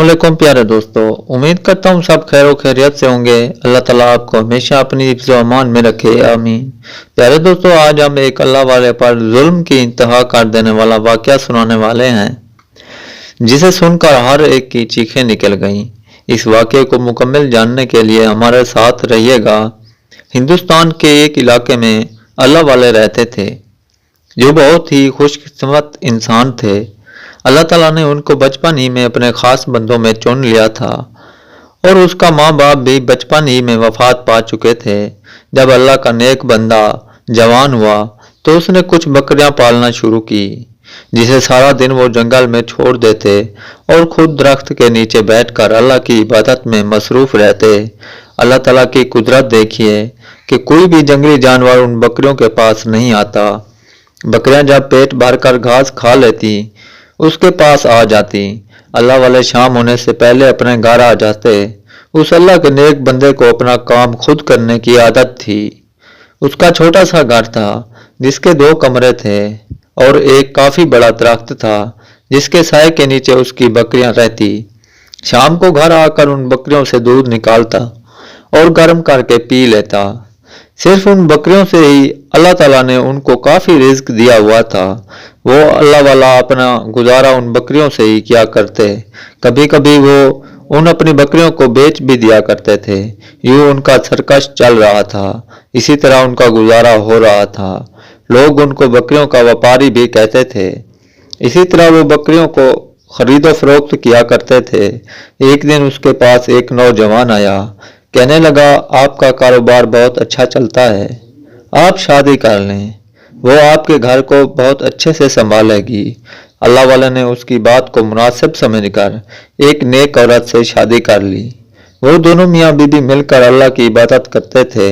अस्सलामुअलैकुम प्यारे दोस्तों, उम्मीद करता हूँ सब खैर खैरियत से होंगे। अल्लाह ताला आपको हमेशा अपनी हिफ्ज़ व अमान में रखे, आमीन। प्यारे दोस्तों, आज हम एक अल्लाह वाले पर जुल्म की इंतहा कर देने वाला वाक़या सुनाने वाले हैं, जिसे सुनकर हर एक की चीखें निकल गईं। इस वाक़ये को मुकम्मल जानने के लिए हमारे साथ रहिएगा। हिंदुस्तान के एक इलाके में अल्लाह वाले रहते थे, जो बहुत ही खुशकिस्मत इंसान थे। अल्लाह ताला ने उनको बचपन ही में अपने खास बंदों में चुन लिया था और उसका माँ बाप भी बचपन ही में वफात पा चुके थे। जब अल्लाह का नेक बंदा जवान हुआ तो उसने कुछ बकरियां पालना शुरू की, जिसे सारा दिन वो जंगल में छोड़ देते और खुद दरख्त के नीचे बैठकर अल्लाह की इबादत में मसरूफ रहते। अल्लाह ताला की कुदरत देखिए कि कोई भी जंगली जानवर उन बकरियों के पास नहीं आता। बकरियां जब पेट भरकर घास खा लेती उसके पास आ जाती। अल्लाह वाले शाम होने से पहले अपने घर आ जाते। उस अल्लाह के नेक बंदे को अपना काम खुद करने की आदत थी। उसका छोटा सा घर था जिसके 2 कमरे थे और एक काफी बड़ा दरख्त था जिसके साए के नीचे उसकी बकरियां रहती। शाम को घर आकर उन बकरियों से दूध निकालता और गर्म करके पी लेता। सिर्फ उन बकरियों से ही अल्लाह ताला ने उनको काफी रिज्क दिया हुआ था। वो अल्लाह वाला अपना गुजारा उन बकरियों से ही किया करते। कभी कभी वो उन अपनी बकरियों को बेच भी दिया करते थे। यूं उनका सरकश चल रहा था। इसी तरह उनका गुजारा हो रहा था। लोग उनको बकरियों का व्यापारी भी कहते थे। इसी तरह वो बकरियों को खरीदो फरोख्त किया करते थे। एक दिन उसके पास एक नौजवान आया, कहने लगा, आपका कारोबार बहुत अच्छा चलता है, आप शादी कर लें, वो आपके घर को बहुत अच्छे से संभालेगी। अल्लाह वाले ने उसकी बात को मुनासिब समझकर एक नेक औरत से शादी कर ली। वो दोनों मियाँ बीबी मिलकर अल्लाह की इबादत करते थे।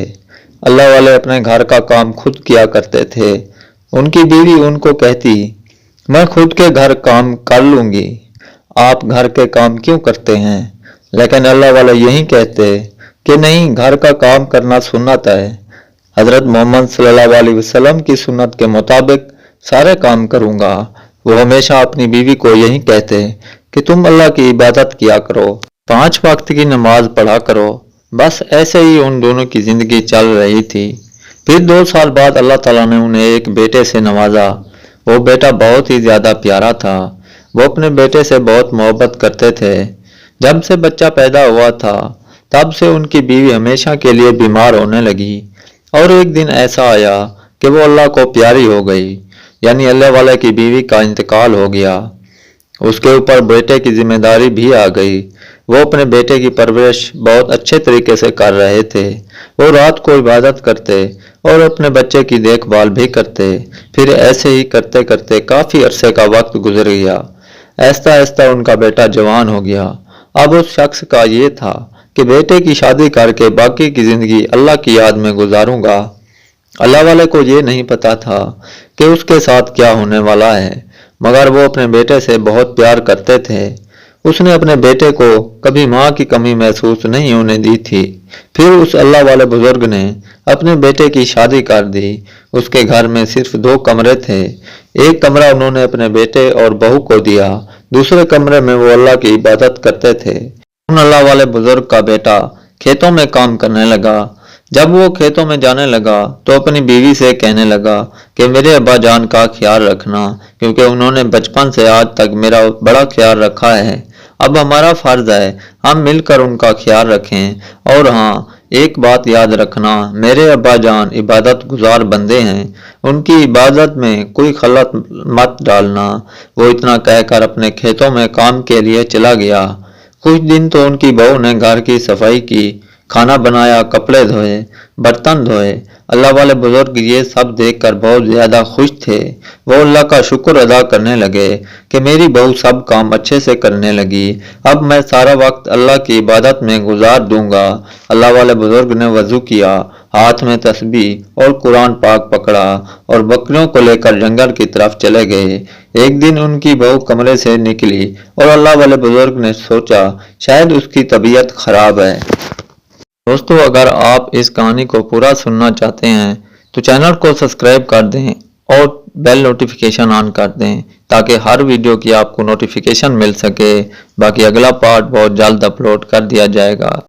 अल्लाह वाले अपने घर का काम खुद किया करते थे। उनकी बीवी उनको कहती, मैं खुद के घर काम कर लूंगी, आप घर के काम क्यों करते हैं? लेकिन अल्लाह वाले यही कहते कि नहीं, घर का काम करना सुन्नत है। हजरत मोहम्मद सल्लल्लाहु अलैहि वसल्लम की सुन्नत के मुताबिक सारे काम करूंगा। वो हमेशा अपनी बीवी को यही कहते कि तुम अल्लाह की इबादत किया करो, 5 वक्त की नमाज पढ़ा करो। बस ऐसे ही उन दोनों की जिंदगी चल रही थी। फिर 2 साल बाद अल्लाह ताला ने उन्हें एक बेटे से नवाजा। वो बेटा बहुत ही ज्यादा प्यारा था। वो अपने बेटे से बहुत मोहब्बत करते थे। जब से बच्चा पैदा हुआ था तब से उनकी बीवी हमेशा के लिए बीमार होने लगी और एक दिन ऐसा आया कि वो अल्लाह को प्यारी हो गई, यानी अल्लाह वाले की बीवी का इंतकाल हो गया। उसके ऊपर बेटे की जिम्मेदारी भी आ गई। वो अपने बेटे की परवरिश बहुत अच्छे तरीके से कर रहे थे। वो रात को इबादत करते और अपने बच्चे की देखभाल भी करते। फिर ऐसे ही करते करते काफी अरसे का वक्त गुजर गया। ऐसा ऐसा उनका बेटा जवान हो गया। अब उस शख्स का ये था कि बेटे की शादी करके बाकी की जिंदगी अल्लाह की याद में गुजारूंगा। अल्लाह वाले को ये नहीं पता था कि उसके साथ क्या होने वाला है, मगर वो अपने बेटे से बहुत प्यार करते थे। उसने अपने बेटे को कभी माँ की कमी महसूस नहीं होने दी थी। फिर उस अल्लाह वाले बुजुर्ग ने अपने बेटे की शादी कर दी। उसके घर में सिर्फ 2 कमरे थे। एक कमरा उन्होंने अपने बेटे और बहू को दिया, दूसरे कमरे में वो अल्लाह की इबादत करते थे। उन अल्लाह वाले बुजुर्ग का बेटा खेतों में काम करने लगा। जब वो खेतों में जाने लगा तो अपनी बीवी से कहने लगा कि मेरे अब्बा जान का ख्याल रखना, क्योंकि उन्होंने बचपन से आज तक मेरा बड़ा ख्याल रखा है। अब हमारा फर्ज है हम मिलकर उनका ख्याल रखें। और हाँ, एक बात याद रखना, मेरे अब्बा जान इबादत गुजार बंदे हैं, उनकी इबादत में कोई खलत मत डालना। वो इतना कहकर अपने खेतों में काम के लिए चला गया। कुछ दिन तो उनकी बहू ने घर की सफाई की, खाना बनाया, कपड़े धोए, बर्तन धोए। अल्लाह वाले बुजुर्ग ये सब देखकर बहुत ज्यादा खुश थे। वो अल्लाह का शुक्र अदा करने लगे कि मेरी बहू सब काम अच्छे से करने लगी, अब मैं सारा वक्त अल्लाह की इबादत में गुजार दूंगा। अल्लाह वाले बुजुर्ग ने वजू किया, हाथ में तस्बीह और कुरान पाक पकड़ा और बकरियों को लेकर जंगल की तरफ चले गए। एक दिन उनकी बहू कमरे से निकली और अल्लाह वाले बुजुर्ग ने सोचा शायद उसकी तबीयत खराब है। दोस्तों, अगर आप इस कहानी को पूरा सुनना चाहते हैं तो चैनल को सब्सक्राइब कर दें और बेल नोटिफिकेशन ऑन कर दें تاکہ ہر ویڈیو کی آپ کو نوٹیفیکیشن مل سکے۔ باقی اگلا پارٹ بہت جلد اپلوڈ کر دیا جائے گا۔